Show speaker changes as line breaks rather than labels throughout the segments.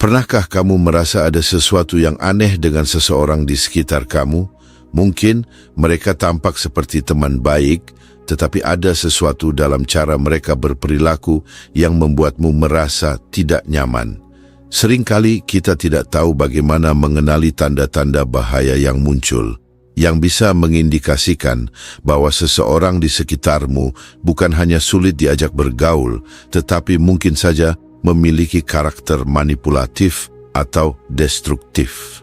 Pernahkah kamu merasa ada sesuatu yang aneh dengan seseorang di sekitar kamu? Mungkin mereka tampak seperti teman baik, tetapi ada sesuatu dalam cara mereka berperilaku yang membuatmu merasa tidak nyaman. Seringkali kita tidak tahu bagaimana mengenali tanda-tanda bahaya yang muncul, yang bisa mengindikasikan bahwa seseorang di sekitarmu bukan hanya sulit diajak bergaul, tetapi mungkin saja memiliki karakter manipulatif atau destruktif.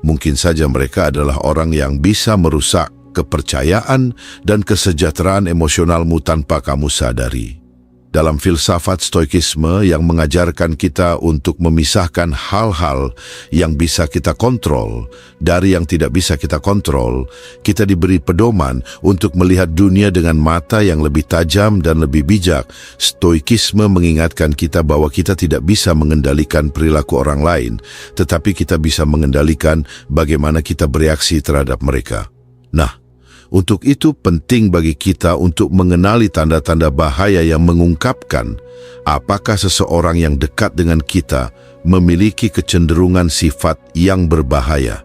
Mungkin saja mereka adalah orang yang bisa merusak kepercayaan dan kesejahteraan emosionalmu tanpa kamu sadari. Dalam filsafat stoikisme yang mengajarkan kita untuk memisahkan hal-hal yang bisa kita kontrol dari yang tidak bisa kita kontrol, kita diberi pedoman untuk melihat dunia dengan mata yang lebih tajam dan lebih bijak. Stoikisme mengingatkan kita bahwa kita tidak bisa mengendalikan perilaku orang lain, tetapi kita bisa mengendalikan bagaimana kita bereaksi terhadap mereka. Nah, untuk itu penting bagi kita untuk mengenali tanda-tanda bahaya yang mengungkapkan apakah seseorang yang dekat dengan kita memiliki kecenderungan sifat yang berbahaya.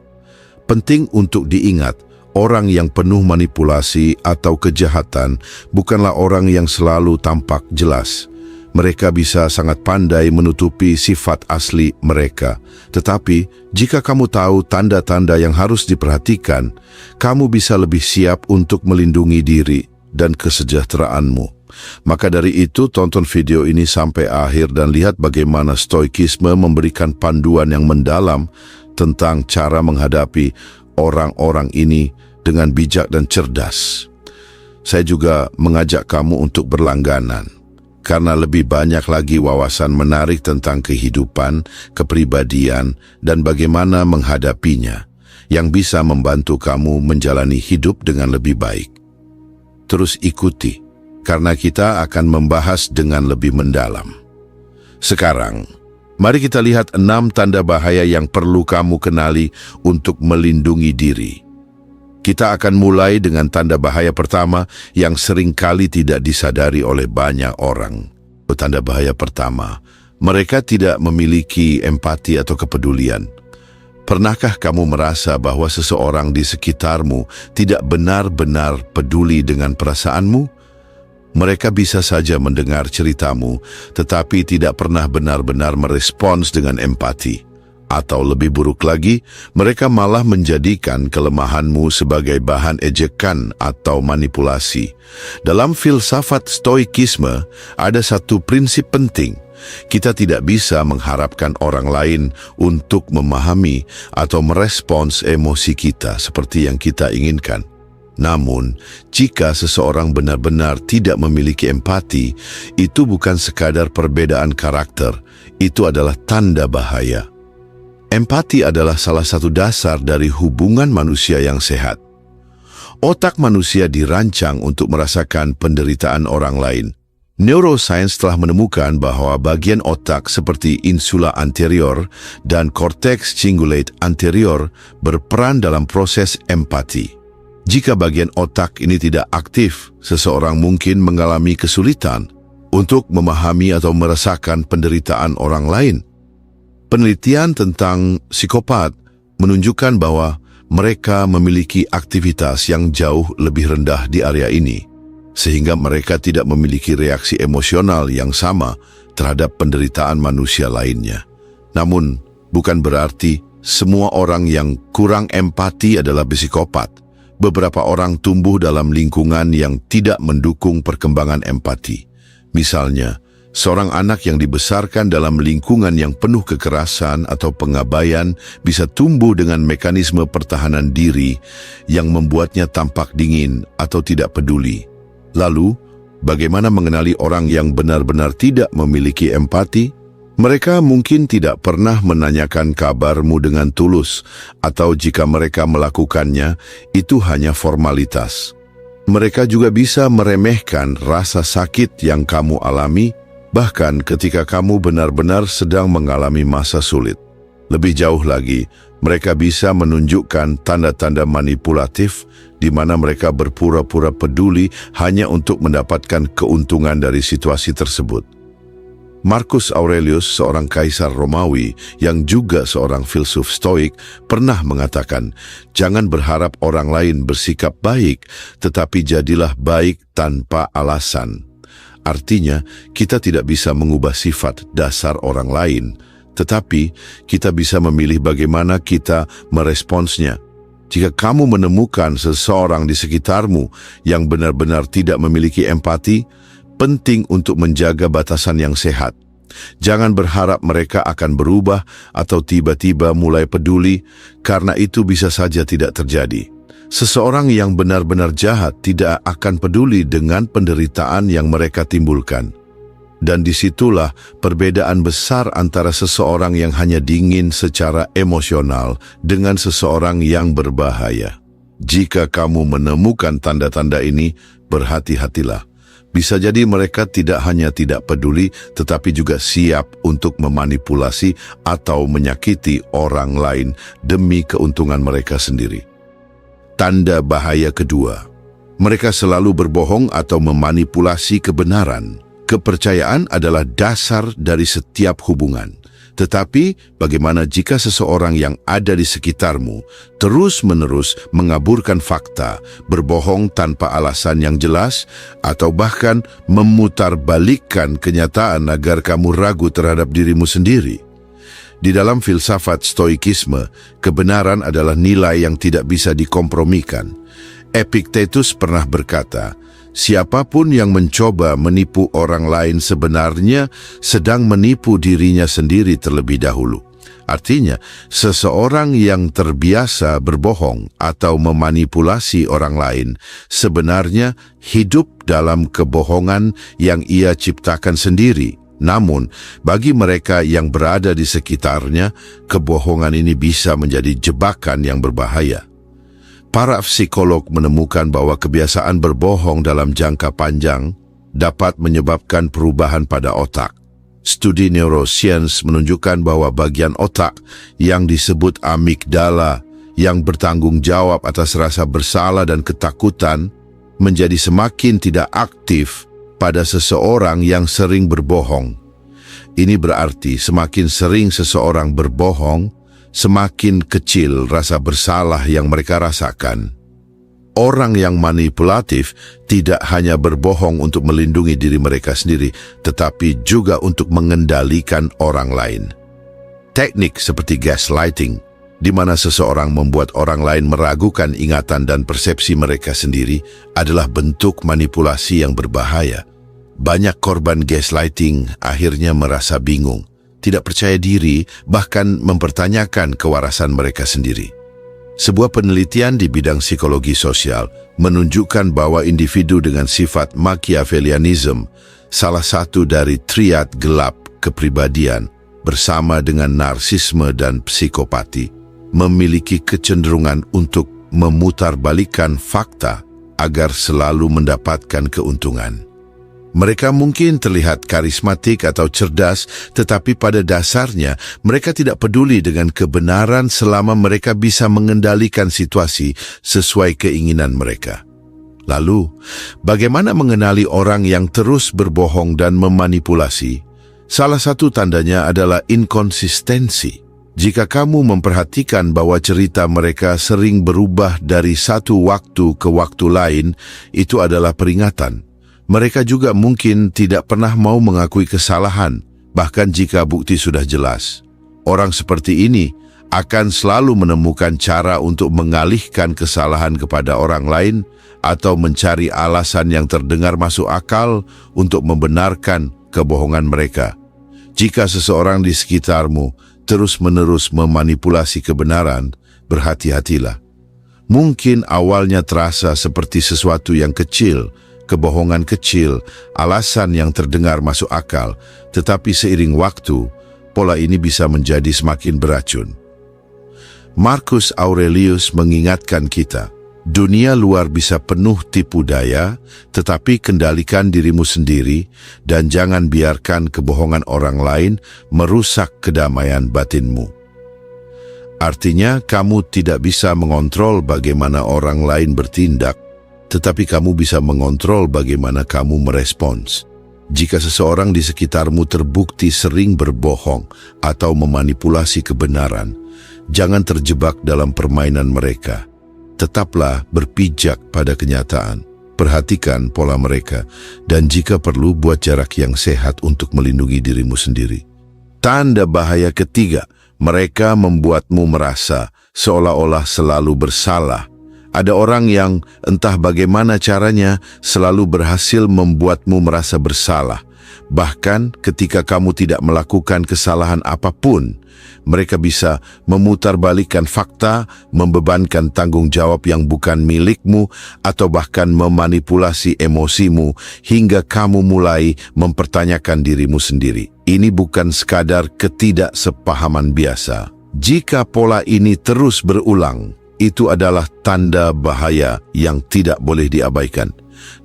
Penting untuk diingat, orang yang penuh manipulasi atau kejahatan bukanlah orang yang selalu tampak jelas. Mereka bisa sangat pandai menutupi sifat asli mereka. Tetapi, jika kamu tahu tanda-tanda yang harus diperhatikan, kamu bisa lebih siap untuk melindungi diri dan kesejahteraanmu. Maka dari itu, tonton video ini sampai akhir dan lihat bagaimana stoikisme memberikan panduan yang mendalam tentang cara menghadapi orang-orang ini dengan bijak dan cerdas. Saya juga mengajak kamu untuk berlangganan, karena lebih banyak lagi wawasan menarik tentang kehidupan, kepribadian, dan bagaimana menghadapinya, yang bisa membantu kamu menjalani hidup dengan lebih baik. Terus ikuti, karena kita akan membahas dengan lebih mendalam. Sekarang, mari kita lihat 6 tanda bahaya yang perlu kamu kenali untuk melindungi diri. Kita akan mulai dengan tanda bahaya pertama yang seringkali tidak disadari oleh banyak orang. Tanda bahaya pertama, mereka tidak memiliki empati atau kepedulian. Pernahkah kamu merasa bahwa seseorang di sekitarmu tidak benar-benar peduli dengan perasaanmu? Mereka bisa saja mendengar ceritamu, tetapi tidak pernah benar-benar merespons dengan empati. Atau lebih buruk lagi, mereka malah menjadikan kelemahanmu sebagai bahan ejekan atau manipulasi. Dalam filsafat stoikisme, ada satu prinsip penting. Kita tidak bisa mengharapkan orang lain untuk memahami atau merespons emosi kita seperti yang kita inginkan. Namun, jika seseorang benar-benar tidak memiliki empati, itu bukan sekadar perbedaan karakter, itu adalah tanda bahaya. Empati adalah salah satu dasar dari hubungan manusia yang sehat. Otak manusia dirancang untuk merasakan penderitaan orang lain. Neuroscience telah menemukan bahwa bagian otak seperti insula anterior dan cortex cingulate anterior berperan dalam proses empati. Jika bagian otak ini tidak aktif, seseorang mungkin mengalami kesulitan untuk memahami atau merasakan penderitaan orang lain. Penelitian tentang psikopat menunjukkan bahwa mereka memiliki aktivitas yang jauh lebih rendah di area ini, sehingga mereka tidak memiliki reaksi emosional yang sama terhadap penderitaan manusia lainnya. Namun, bukan berarti semua orang yang kurang empati adalah psikopat. Beberapa orang tumbuh dalam lingkungan yang tidak mendukung perkembangan empati. Misalnya, seorang anak yang dibesarkan dalam lingkungan yang penuh kekerasan atau pengabaian bisa tumbuh dengan mekanisme pertahanan diri yang membuatnya tampak dingin atau tidak peduli. Lalu, bagaimana mengenali orang yang benar-benar tidak memiliki empati? Mereka mungkin tidak pernah menanyakan kabarmu dengan tulus, atau jika mereka melakukannya, itu hanya formalitas. Mereka juga bisa meremehkan rasa sakit yang kamu alami, bahkan ketika kamu benar-benar sedang mengalami masa sulit. Lebih jauh lagi, mereka bisa menunjukkan tanda-tanda manipulatif di mana mereka berpura-pura peduli hanya untuk mendapatkan keuntungan dari situasi tersebut. Marcus Aurelius, seorang kaisar Romawi yang juga seorang filsuf Stoik, pernah mengatakan, "Jangan berharap orang lain bersikap baik, tetapi jadilah baik tanpa alasan." Artinya, kita tidak bisa mengubah sifat dasar orang lain, tetapi kita bisa memilih bagaimana kita meresponsnya. Jika kamu menemukan seseorang di sekitarmu yang benar-benar tidak memiliki empati, penting untuk menjaga batasan yang sehat. Jangan berharap mereka akan berubah atau tiba-tiba mulai peduli, karena itu bisa saja tidak terjadi. Seseorang yang benar-benar jahat tidak akan peduli dengan penderitaan yang mereka timbulkan. Dan disitulah perbedaan besar antara seseorang yang hanya dingin secara emosional dengan seseorang yang berbahaya. Jika kamu menemukan tanda-tanda ini, berhati-hatilah. Bisa jadi mereka tidak hanya tidak peduli, tetapi juga siap untuk memanipulasi atau menyakiti orang lain demi keuntungan mereka sendiri. Tanda bahaya kedua, mereka selalu berbohong atau memanipulasi kebenaran. Kepercayaan adalah dasar dari setiap hubungan. Tetapi, bagaimana jika seseorang yang ada di sekitarmu terus-menerus mengaburkan fakta, berbohong tanpa alasan yang jelas, atau bahkan memutarbalikkan kenyataan agar kamu ragu terhadap dirimu sendiri? Di dalam filsafat Stoikisme, kebenaran adalah nilai yang tidak bisa dikompromikan. Epictetus pernah berkata, "Siapapun yang mencoba menipu orang lain sebenarnya sedang menipu dirinya sendiri terlebih dahulu." Artinya, seseorang yang terbiasa berbohong atau memanipulasi orang lain sebenarnya hidup dalam kebohongan yang ia ciptakan sendiri. Namun, bagi mereka yang berada di sekitarnya, kebohongan ini bisa menjadi jebakan yang berbahaya. Para psikolog menemukan bahwa kebiasaan berbohong dalam jangka panjang dapat menyebabkan perubahan pada otak. Studi neuroscience menunjukkan bahwa bagian otak yang disebut amigdala, yang bertanggung jawab atas rasa bersalah dan ketakutan, menjadi semakin tidak aktif pada seseorang yang sering berbohong. Ini berarti semakin sering seseorang berbohong, semakin kecil rasa bersalah yang mereka rasakan. Orang yang manipulatif tidak hanya berbohong untuk melindungi diri mereka sendiri, tetapi juga untuk mengendalikan orang lain. Teknik seperti gaslighting, di mana seseorang membuat orang lain meragukan ingatan dan persepsi mereka sendiri, adalah bentuk manipulasi yang berbahaya. Banyak korban gaslighting akhirnya merasa bingung, tidak percaya diri, bahkan mempertanyakan kewarasan mereka sendiri. Sebuah penelitian di bidang psikologi sosial menunjukkan bahwa individu dengan sifat Machiavellianism, salah satu dari triad gelap kepribadian bersama dengan narsisme dan psikopati, memiliki kecenderungan untuk memutarbalikkan fakta agar selalu mendapatkan keuntungan. Mereka mungkin terlihat karismatik atau cerdas, tetapi pada dasarnya mereka tidak peduli dengan kebenaran selama mereka bisa mengendalikan situasi sesuai keinginan mereka. Lalu, bagaimana mengenali orang yang terus berbohong dan memanipulasi? Salah satu tandanya adalah inkonsistensi. Jika kamu memperhatikan bahwa cerita mereka sering berubah dari satu waktu ke waktu lain, itu adalah peringatan. Mereka juga mungkin tidak pernah mau mengakui kesalahan, bahkan jika bukti sudah jelas. Orang seperti ini akan selalu menemukan cara untuk mengalihkan kesalahan kepada orang lain atau mencari alasan yang terdengar masuk akal untuk membenarkan kebohongan mereka. Jika seseorang di sekitarmu terus-menerus memanipulasi kebenaran, berhati-hatilah. Mungkin awalnya terasa seperti sesuatu yang kecil, kebohongan kecil, alasan yang terdengar masuk akal, tetapi seiring waktu, pola ini bisa menjadi semakin beracun. Marcus Aurelius mengingatkan kita, dunia luar bisa penuh tipu daya, tetapi kendalikan dirimu sendiri dan jangan biarkan kebohongan orang lain merusak kedamaian batinmu. Artinya, kamu tidak bisa mengontrol bagaimana orang lain bertindak, tetapi kamu bisa mengontrol bagaimana kamu merespons. Jika seseorang di sekitarmu terbukti sering berbohong atau memanipulasi kebenaran, jangan terjebak dalam permainan mereka. Tetaplah berpijak pada kenyataan. Perhatikan pola mereka, dan jika perlu buat jarak yang sehat untuk melindungi dirimu sendiri. Tanda bahaya ketiga, mereka membuatmu merasa seolah-olah selalu bersalah. Ada orang yang entah bagaimana caranya selalu berhasil membuatmu merasa bersalah. Bahkan ketika kamu tidak melakukan kesalahan apapun, mereka bisa memutarbalikkan fakta, membebankan tanggung jawab yang bukan milikmu, atau bahkan memanipulasi emosimu hingga kamu mulai mempertanyakan dirimu sendiri. Ini bukan sekadar ketidaksepahaman biasa. Jika pola ini terus berulang, itu adalah tanda bahaya yang tidak boleh diabaikan.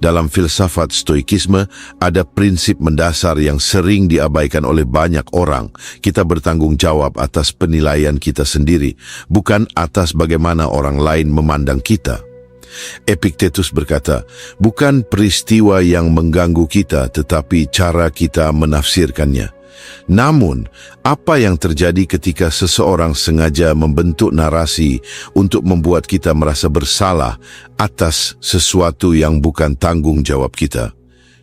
Dalam filsafat stoikisme, ada prinsip mendasar yang sering diabaikan oleh banyak orang. Kita bertanggung jawab atas penilaian kita sendiri, bukan atas bagaimana orang lain memandang kita. Epictetus berkata, bukan peristiwa yang mengganggu kita, tetapi cara kita menafsirkannya. Namun, apa yang terjadi ketika seseorang sengaja membentuk narasi untuk membuat kita merasa bersalah atas sesuatu yang bukan tanggung jawab kita?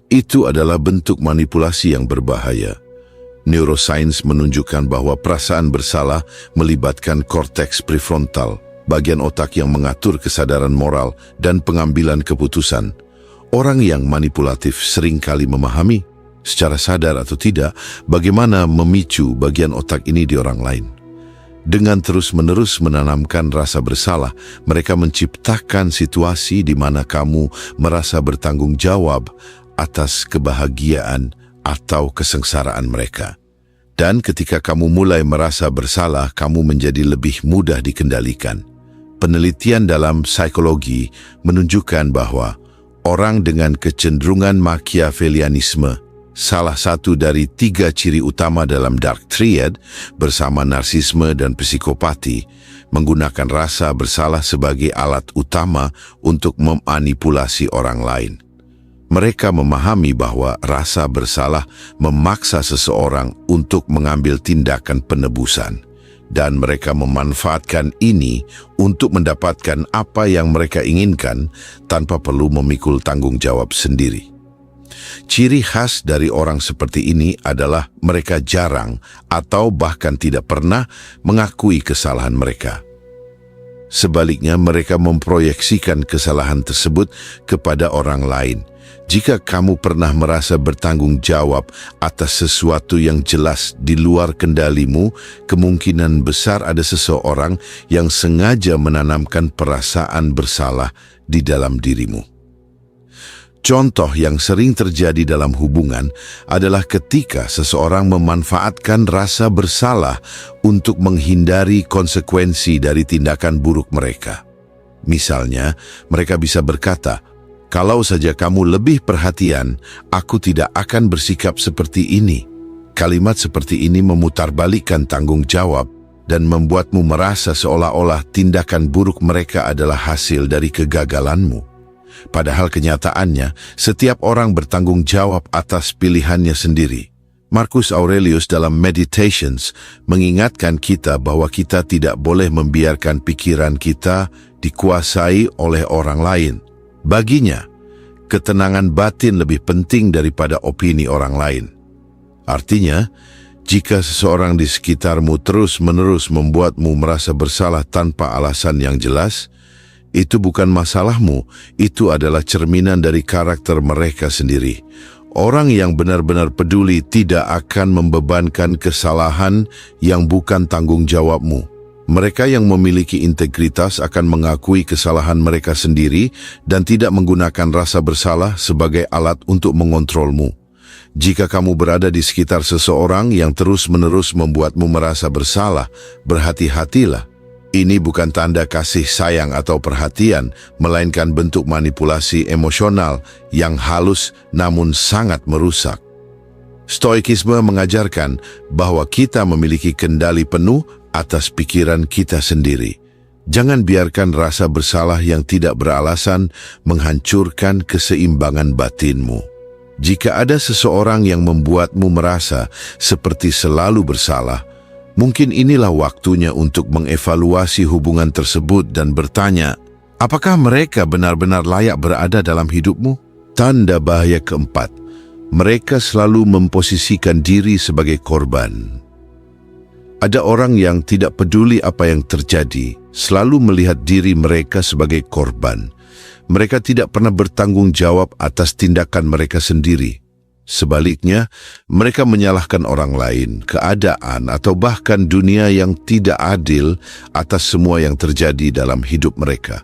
Itu adalah bentuk manipulasi yang berbahaya. Neuroscience menunjukkan bahwa perasaan bersalah melibatkan korteks prefrontal, bagian otak yang mengatur kesadaran moral dan pengambilan keputusan. Orang yang manipulatif seringkali memahami, secara sadar atau tidak, bagaimana memicu bagian otak ini di orang lain. Dengan terus-menerus menanamkan rasa bersalah, mereka menciptakan situasi di mana kamu merasa bertanggung jawab atas kebahagiaan atau kesengsaraan mereka. Dan ketika kamu mulai merasa bersalah, kamu menjadi lebih mudah dikendalikan. Penelitian dalam psikologi menunjukkan bahwa orang dengan kecenderungan Machiavellianisme, salah satu dari 3 ciri utama dalam Dark Triad bersama narsisme dan psikopati, menggunakan rasa bersalah sebagai alat utama untuk memanipulasi orang lain. Mereka memahami bahwa rasa bersalah memaksa seseorang untuk mengambil tindakan penebusan, dan mereka memanfaatkan ini untuk mendapatkan apa yang mereka inginkan tanpa perlu memikul tanggung jawab sendiri. Ciri khas dari orang seperti ini adalah mereka jarang atau bahkan tidak pernah mengakui kesalahan mereka. Sebaliknya, mereka memproyeksikan kesalahan tersebut kepada orang lain. Jika kamu pernah merasa bertanggung jawab atas sesuatu yang jelas di luar kendalimu, kemungkinan besar ada seseorang yang sengaja menanamkan perasaan bersalah di dalam dirimu. Contoh yang sering terjadi dalam hubungan adalah ketika seseorang memanfaatkan rasa bersalah untuk menghindari konsekuensi dari tindakan buruk mereka. Misalnya, mereka bisa berkata, "Kalau saja kamu lebih perhatian, aku tidak akan bersikap seperti ini." Kalimat seperti ini memutarbalikkan tanggung jawab dan membuatmu merasa seolah-olah tindakan buruk mereka adalah hasil dari kegagalanmu. Padahal kenyataannya, setiap orang bertanggung jawab atas pilihannya sendiri. Marcus Aurelius dalam Meditations mengingatkan kita bahwa kita tidak boleh membiarkan pikiran kita dikuasai oleh orang lain. Baginya, ketenangan batin lebih penting daripada opini orang lain. Artinya, jika seseorang di sekitarmu terus-menerus membuatmu merasa bersalah tanpa alasan yang jelas, itu bukan masalahmu, itu adalah cerminan dari karakter mereka sendiri. Orang yang benar-benar peduli tidak akan membebankan kesalahan yang bukan tanggung jawabmu. Mereka yang memiliki integritas akan mengakui kesalahan mereka sendiri dan tidak menggunakan rasa bersalah sebagai alat untuk mengontrolmu. Jika kamu berada di sekitar seseorang yang terus-menerus membuatmu merasa bersalah, berhati-hatilah. Ini bukan tanda kasih sayang atau perhatian, melainkan bentuk manipulasi emosional yang halus namun sangat merusak. Stoikisme mengajarkan bahwa kita memiliki kendali penuh atas pikiran kita sendiri. Jangan biarkan rasa bersalah yang tidak beralasan menghancurkan keseimbangan batinmu. Jika ada seseorang yang membuatmu merasa seperti selalu bersalah, mungkin inilah waktunya untuk mengevaluasi hubungan tersebut dan bertanya, apakah mereka benar-benar layak berada dalam hidupmu? Tanda bahaya keempat, mereka selalu memposisikan diri sebagai korban. Ada orang yang tidak peduli apa yang terjadi, selalu melihat diri mereka sebagai korban. Mereka tidak pernah bertanggung jawab atas tindakan mereka sendiri. Sebaliknya, mereka menyalahkan orang lain, keadaan, atau bahkan dunia yang tidak adil atas semua yang terjadi dalam hidup mereka.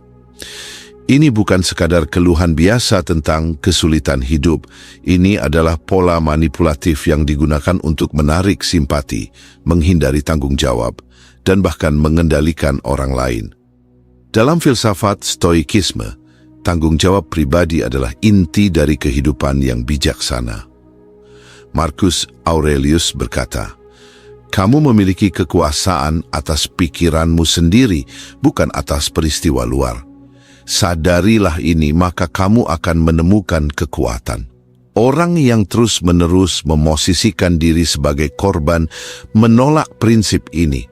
Ini bukan sekadar keluhan biasa tentang kesulitan hidup. Ini adalah pola manipulatif yang digunakan untuk menarik simpati, menghindari tanggung jawab, dan bahkan mengendalikan orang lain. Dalam filsafat Stoikisme, tanggung jawab pribadi adalah inti dari kehidupan yang bijaksana. Marcus Aurelius berkata, "Kamu memiliki kekuasaan atas pikiranmu sendiri, bukan atas peristiwa luar. Sadarilah ini, maka kamu akan menemukan kekuatan." Orang yang terus-menerus memosisikan diri sebagai korban menolak prinsip ini.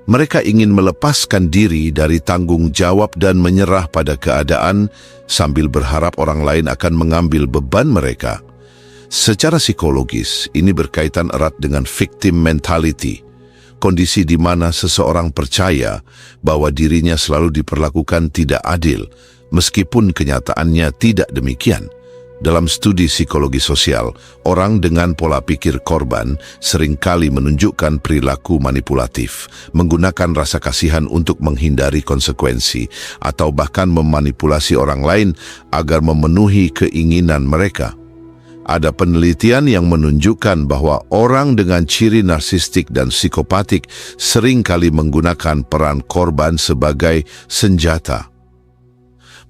Mereka ingin melepaskan diri dari tanggung jawab dan menyerah pada keadaan sambil berharap orang lain akan mengambil beban mereka. Secara psikologis, ini berkaitan erat dengan victim mentality, kondisi di mana seseorang percaya bahwa dirinya selalu diperlakukan tidak adil, meskipun kenyataannya tidak demikian. Dalam studi psikologi sosial, orang dengan pola pikir korban seringkali menunjukkan perilaku manipulatif, menggunakan rasa kasihan untuk menghindari konsekuensi, atau bahkan memanipulasi orang lain agar memenuhi keinginan mereka. Ada penelitian yang menunjukkan bahwa orang dengan ciri narsistik dan psikopatik seringkali menggunakan peran korban sebagai senjata.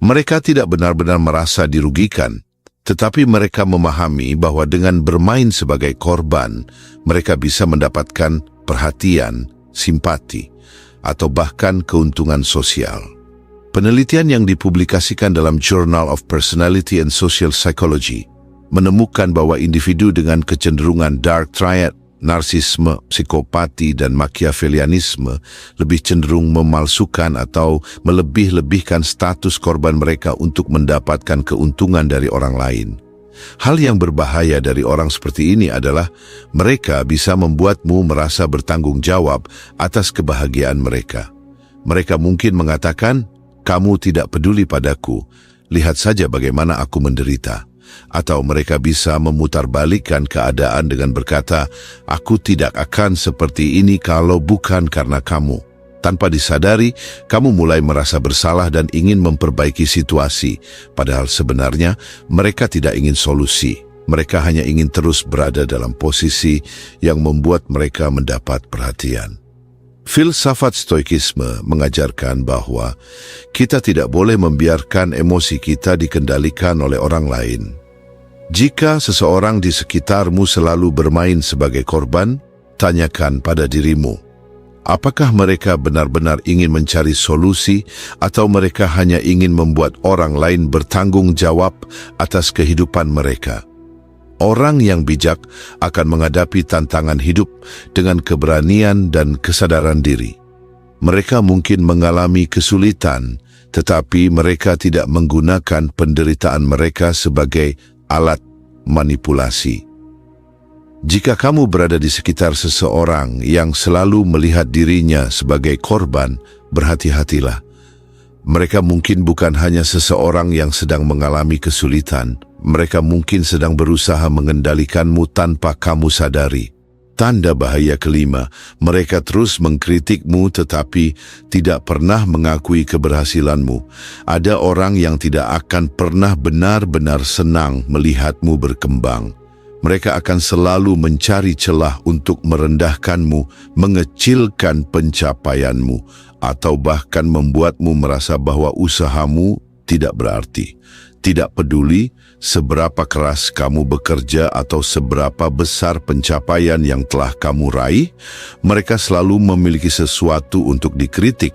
Mereka tidak benar-benar merasa dirugikan, tetapi mereka memahami bahwa dengan bermain sebagai korban, mereka bisa mendapatkan perhatian, simpati, atau bahkan keuntungan sosial. Penelitian yang dipublikasikan dalam Journal of Personality and Social Psychology menemukan bahwa individu dengan kecenderungan dark triad, narsisme, psikopati, dan machiavellianisme lebih cenderung memalsukan atau melebih-lebihkan status korban mereka untuk mendapatkan keuntungan dari orang lain. Hal yang berbahaya dari orang seperti ini adalah mereka bisa membuatmu merasa bertanggung jawab atas kebahagiaan mereka. Mereka mungkin mengatakan, "Kamu tidak peduli padaku, lihat saja bagaimana aku menderita." Atau mereka bisa memutarbalikkan keadaan dengan berkata, "Aku tidak akan seperti ini kalau bukan karena kamu." Tanpa disadari, kamu mulai merasa bersalah dan ingin memperbaiki situasi, padahal sebenarnya mereka tidak ingin solusi. Mereka hanya ingin terus berada dalam posisi yang membuat mereka mendapat perhatian. Filsafat Stoikisme mengajarkan bahwa kita tidak boleh membiarkan emosi kita dikendalikan oleh orang lain. Jika seseorang di sekitarmu selalu bermain sebagai korban, tanyakan pada dirimu, apakah mereka benar-benar ingin mencari solusi atau mereka hanya ingin membuat orang lain bertanggung jawab atas kehidupan mereka? Orang yang bijak akan menghadapi tantangan hidup dengan keberanian dan kesadaran diri. Mereka mungkin mengalami kesulitan, tetapi mereka tidak menggunakan penderitaan mereka sebagai alat manipulasi. Jika kamu berada di sekitar seseorang yang selalu melihat dirinya sebagai korban, berhati-hatilah. Mereka mungkin bukan hanya seseorang yang sedang mengalami kesulitan, mereka mungkin sedang berusaha mengendalikanmu tanpa kamu sadari. Tanda bahaya kelima, mereka terus mengkritikmu tetapi tidak pernah mengakui keberhasilanmu. Ada orang yang tidak akan pernah benar-benar senang melihatmu berkembang. Mereka akan selalu mencari celah untuk merendahkanmu, mengecilkan pencapaianmu, atau bahkan membuatmu merasa bahwa usahamu tidak berarti. Tidak peduli seberapa keras kamu bekerja atau seberapa besar pencapaian yang telah kamu raih, mereka selalu memiliki sesuatu untuk dikritik.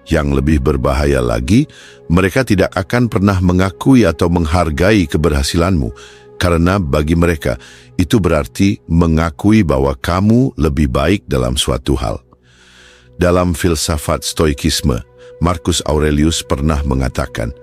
Yang lebih berbahaya lagi, mereka tidak akan pernah mengakui atau menghargai keberhasilanmu. karena bagi mereka itu berarti mengakui bahwa kamu lebih baik dalam suatu hal. Dalam filsafat Stoikisme, Marcus Aurelius pernah mengatakan,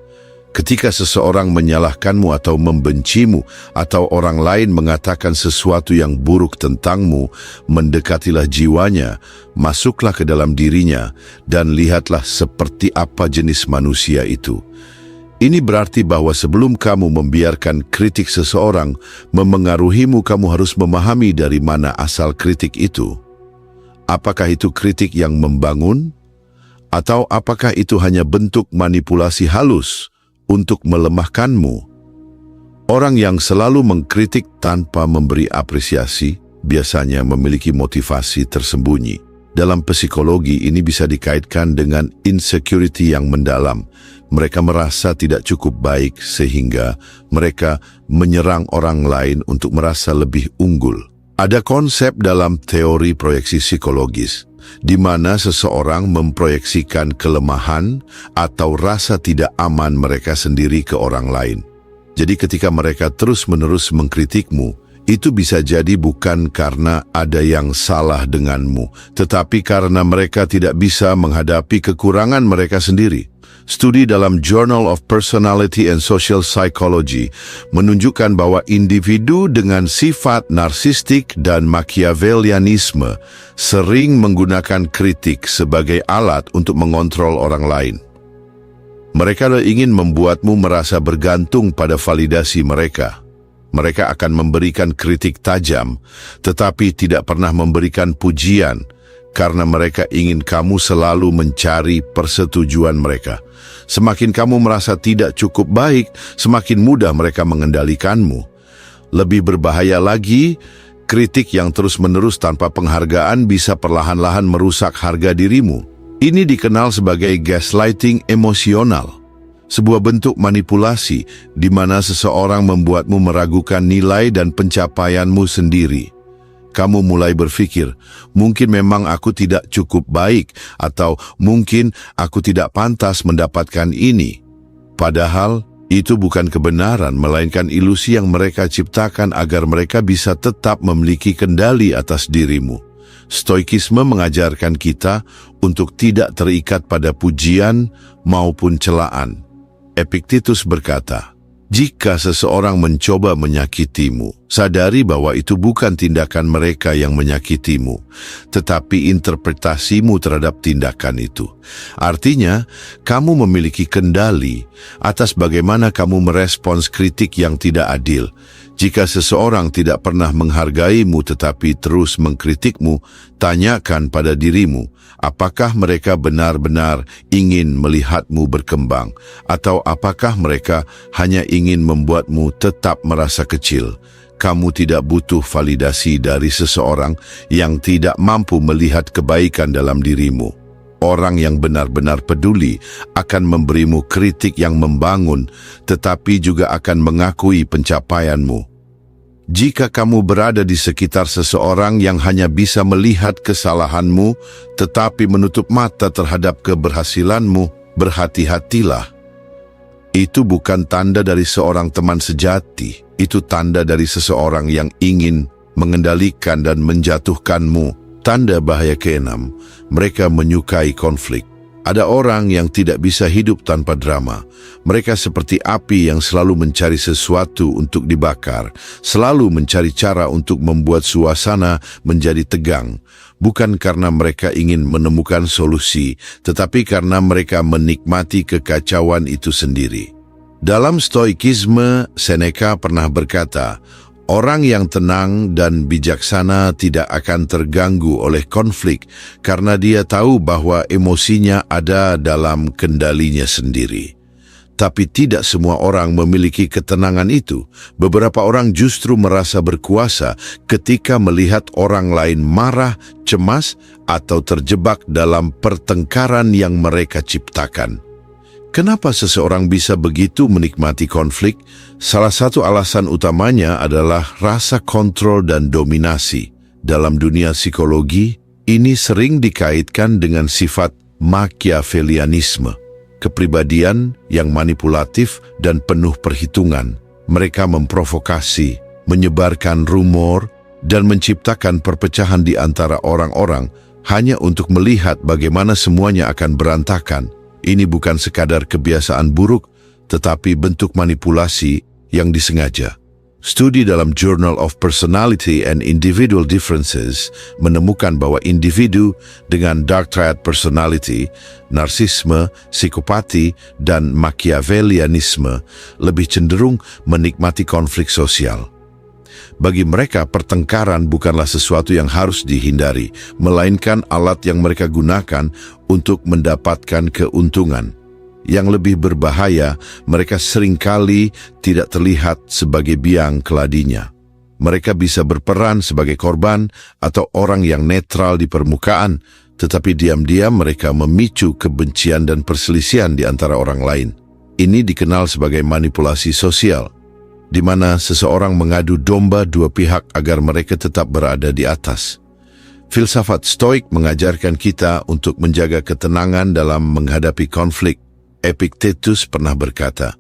ketika seseorang menyalahkanmu atau membencimu, atau orang lain mengatakan sesuatu yang buruk tentangmu, mendekatilah jiwanya, masuklah ke dalam dirinya, dan lihatlah seperti apa jenis manusia itu. Ini berarti bahwa sebelum kamu membiarkan kritik seseorang memengaruhimu, kamu harus memahami dari mana asal kritik itu. Apakah itu kritik yang membangun? Atau apakah itu hanya bentuk manipulasi halus untuk melemahkanmu? Orang yang selalu mengkritik tanpa memberi apresiasi biasanya memiliki motivasi tersembunyi. Dalam psikologi ini bisa dikaitkan dengan insecurity yang mendalam. Mereka merasa tidak cukup baik sehingga mereka menyerang orang lain untuk merasa lebih unggul. Ada konsep dalam teori proyeksi psikologis di mana seseorang memproyeksikan kelemahan atau rasa tidak aman mereka sendiri ke orang lain. Jadi ketika mereka terus-menerus mengkritikmu, itu bisa jadi bukan karena ada yang salah denganmu, tetapi karena mereka tidak bisa menghadapi kekurangan mereka sendiri. Studi dalam Journal of Personality and Social Psychology menunjukkan bahwa individu dengan sifat narsistik dan Machiavellianisme sering menggunakan kritik sebagai alat untuk mengontrol orang lain. Mereka ingin membuatmu merasa bergantung pada validasi mereka. Mereka akan memberikan kritik tajam, tetapi tidak pernah memberikan pujian, karena mereka ingin kamu selalu mencari persetujuan mereka. Semakin kamu merasa tidak cukup baik, semakin mudah mereka mengendalikanmu. Lebih berbahaya lagi, kritik yang terus-menerus tanpa penghargaan bisa perlahan-lahan merusak harga dirimu. Ini dikenal sebagai gaslighting emosional, sebuah bentuk manipulasi di mana seseorang membuatmu meragukan nilai dan pencapaianmu sendiri. Kamu mulai berpikir, mungkin memang aku tidak cukup baik, atau mungkin aku tidak pantas mendapatkan ini. Padahal, itu bukan kebenaran, melainkan ilusi yang mereka ciptakan agar mereka bisa tetap memiliki kendali atas dirimu. Stoikisme mengajarkan kita untuk tidak terikat pada pujian maupun celaan. Epictetus berkata, jika seseorang mencoba menyakitimu, sadari bahwa itu bukan tindakan mereka yang menyakitimu, tetapi interpretasimu terhadap tindakan itu. Artinya, kamu memiliki kendali atas bagaimana kamu merespons kritik yang tidak adil. Jika seseorang tidak pernah menghargaimu tetapi terus mengkritikmu, tanyakan pada dirimu, apakah mereka benar-benar ingin melihatmu berkembang, atau apakah mereka hanya ingin membuatmu tetap merasa kecil? Kamu tidak butuh validasi dari seseorang yang tidak mampu melihat kebaikan dalam dirimu. Orang yang benar-benar peduli akan memberimu kritik yang membangun, tetapi juga akan mengakui pencapaianmu. Jika kamu berada di sekitar seseorang yang hanya bisa melihat kesalahanmu, tetapi menutup mata terhadap keberhasilanmu, berhati-hatilah. Itu bukan tanda dari seorang teman sejati, itu tanda dari seseorang yang ingin mengendalikan dan menjatuhkanmu. Tanda bahaya keenam, mereka menyukai konflik. Ada orang yang tidak bisa hidup tanpa drama. Mereka seperti api yang selalu mencari sesuatu untuk dibakar, selalu mencari cara untuk membuat suasana menjadi tegang. Bukan karena mereka ingin menemukan solusi, tetapi karena mereka menikmati kekacauan itu sendiri. Dalam Stoikisme, Seneca pernah berkata, orang yang tenang dan bijaksana tidak akan terganggu oleh konflik karena dia tahu bahwa emosinya ada dalam kendalinya sendiri. Tapi tidak semua orang memiliki ketenangan itu. Beberapa orang justru merasa berkuasa ketika melihat orang lain marah, cemas, atau terjebak dalam pertengkaran yang mereka ciptakan. Kenapa seseorang bisa begitu menikmati konflik? Salah satu alasan utamanya adalah rasa kontrol dan dominasi. Dalam dunia psikologi, ini sering dikaitkan dengan sifat Machiavellianisme, kepribadian yang manipulatif dan penuh perhitungan. Mereka memprovokasi, menyebarkan rumor, dan menciptakan perpecahan di antara orang-orang hanya untuk melihat bagaimana semuanya akan berantakan. Ini bukan sekadar kebiasaan buruk, tetapi bentuk manipulasi yang disengaja. Studi dalam Journal of Personality and Individual Differences menemukan bahwa individu dengan dark triad personality, narsisme, psikopati, dan Machiavellianisme lebih cenderung menikmati konflik sosial. Bagi mereka, pertengkaran bukanlah sesuatu yang harus dihindari, melainkan alat yang mereka gunakan untuk mendapatkan keuntungan. Yang lebih berbahaya, mereka seringkali tidak terlihat sebagai biang keladinya. Mereka bisa berperan sebagai korban atau orang yang netral di permukaan, tetapi diam-diam mereka memicu kebencian dan perselisihan di antara orang lain. Ini dikenal sebagai manipulasi sosial, di mana seseorang mengadu domba dua pihak agar mereka tetap berada di atas. Filsafat Stoik mengajarkan kita untuk menjaga ketenangan dalam menghadapi konflik. Epictetus pernah berkata,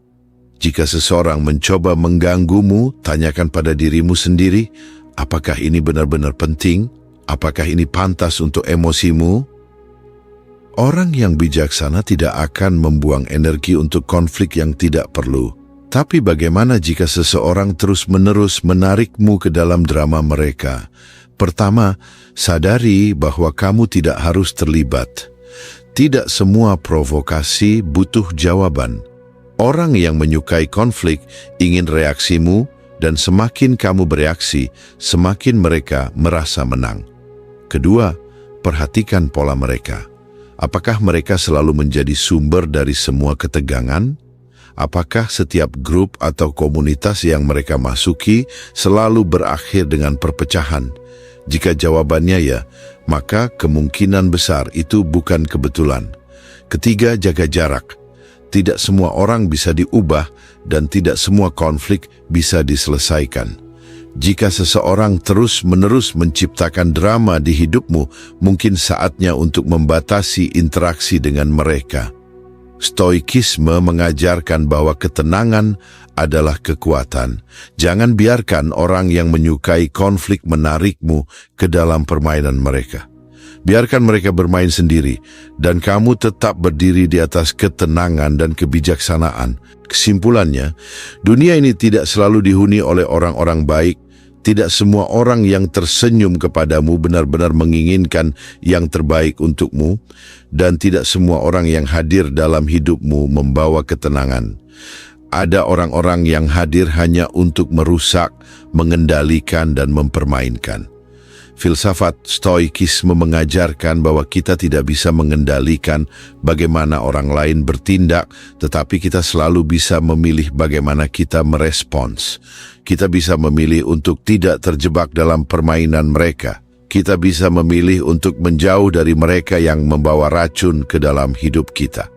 "Jika seseorang mencoba mengganggumu, tanyakan pada dirimu sendiri, apakah ini benar-benar penting? Apakah ini pantas untuk emosimu?" Orang yang bijaksana tidak akan membuang energi untuk konflik yang tidak perlu. Tapi bagaimana jika seseorang terus-menerus menarikmu ke dalam drama mereka? Pertama, sadari bahwa kamu tidak harus terlibat. Tidak semua provokasi butuh jawaban. Orang yang menyukai konflik ingin reaksimu, dan semakin kamu bereaksi, semakin mereka merasa menang. Kedua, perhatikan pola mereka. Apakah mereka selalu menjadi sumber dari semua ketegangan? Apakah setiap grup atau komunitas yang mereka masuki selalu berakhir dengan perpecahan? Jika jawabannya ya, maka kemungkinan besar itu bukan kebetulan. Ketiga, jaga jarak. Tidak semua orang bisa diubah dan tidak semua konflik bisa diselesaikan. Jika seseorang terus-menerus menciptakan drama di hidupmu, mungkin saatnya untuk membatasi interaksi dengan mereka. Stoikisme mengajarkan bahwa ketenangan adalah kekuatan. Jangan biarkan orang yang menyukai konflik menarikmu ke dalam permainan mereka. Biarkan mereka bermain sendiri, dan kamu tetap berdiri di atas ketenangan dan kebijaksanaan. Kesimpulannya, dunia ini tidak selalu dihuni oleh orang-orang baik. Tidak semua orang yang tersenyum kepadamu benar-benar menginginkan yang terbaik untukmu, dan tidak semua orang yang hadir dalam hidupmu membawa ketenangan. Ada orang-orang yang hadir hanya untuk merusak, mengendalikan, dan mempermainkan. Filsafat Stoikisme mengajarkan bahwa kita tidak bisa mengendalikan bagaimana orang lain bertindak, tetapi kita selalu bisa memilih bagaimana kita merespons. Kita bisa memilih untuk tidak terjebak dalam permainan mereka. Kita bisa memilih untuk menjauh dari mereka yang membawa racun ke dalam hidup kita.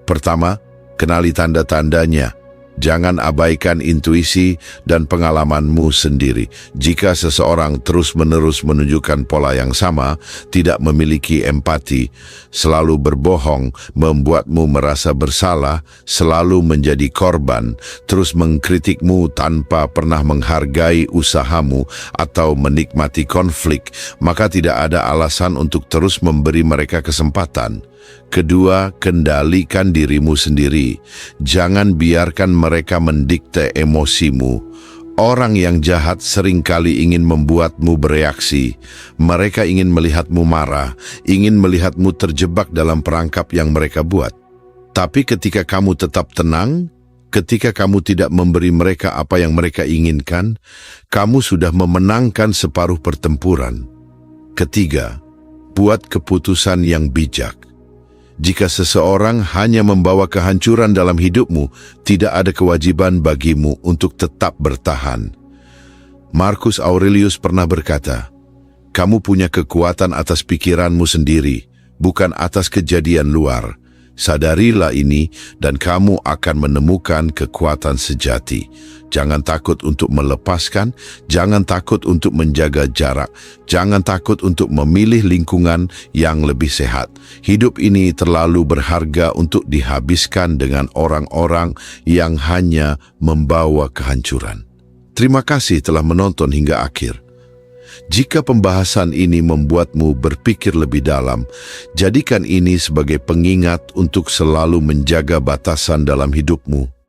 Pertama, kenali tanda-tandanya. Jangan abaikan intuisi dan pengalamanmu sendiri. Jika seseorang terus-menerus menunjukkan pola yang sama, tidak memiliki empati, selalu berbohong, membuatmu merasa bersalah, selalu menjadi korban, terus mengkritikmu tanpa pernah menghargai usahamu atau menikmati konflik, maka tidak ada alasan untuk terus memberi mereka kesempatan. Kedua, kendalikan dirimu sendiri. Jangan biarkan mereka mendikte emosimu. Orang yang jahat seringkali ingin membuatmu bereaksi. Mereka ingin melihatmu marah, ingin melihatmu terjebak dalam perangkap yang mereka buat. Tapi ketika kamu tetap tenang, ketika kamu tidak memberi mereka apa yang mereka inginkan, kamu sudah memenangkan separuh pertempuran. Ketiga, buat keputusan yang bijak. Jika seseorang hanya membawa kehancuran dalam hidupmu, tidak ada kewajiban bagimu untuk tetap bertahan. Marcus Aurelius pernah berkata, "Kamu punya kekuatan atas pikiranmu sendiri, bukan atas kejadian luar. Sadarilah ini dan kamu akan menemukan kekuatan sejati. Jangan takut untuk melepaskan, jangan takut untuk menjaga jarak, jangan takut untuk memilih lingkungan yang lebih sehat. Hidup ini terlalu berharga untuk dihabiskan dengan orang-orang yang hanya membawa kehancuran. Terima kasih telah menonton hingga akhir. Jika pembahasan ini membuatmu berpikir lebih dalam, jadikan ini sebagai pengingat untuk selalu menjaga batasan dalam hidupmu.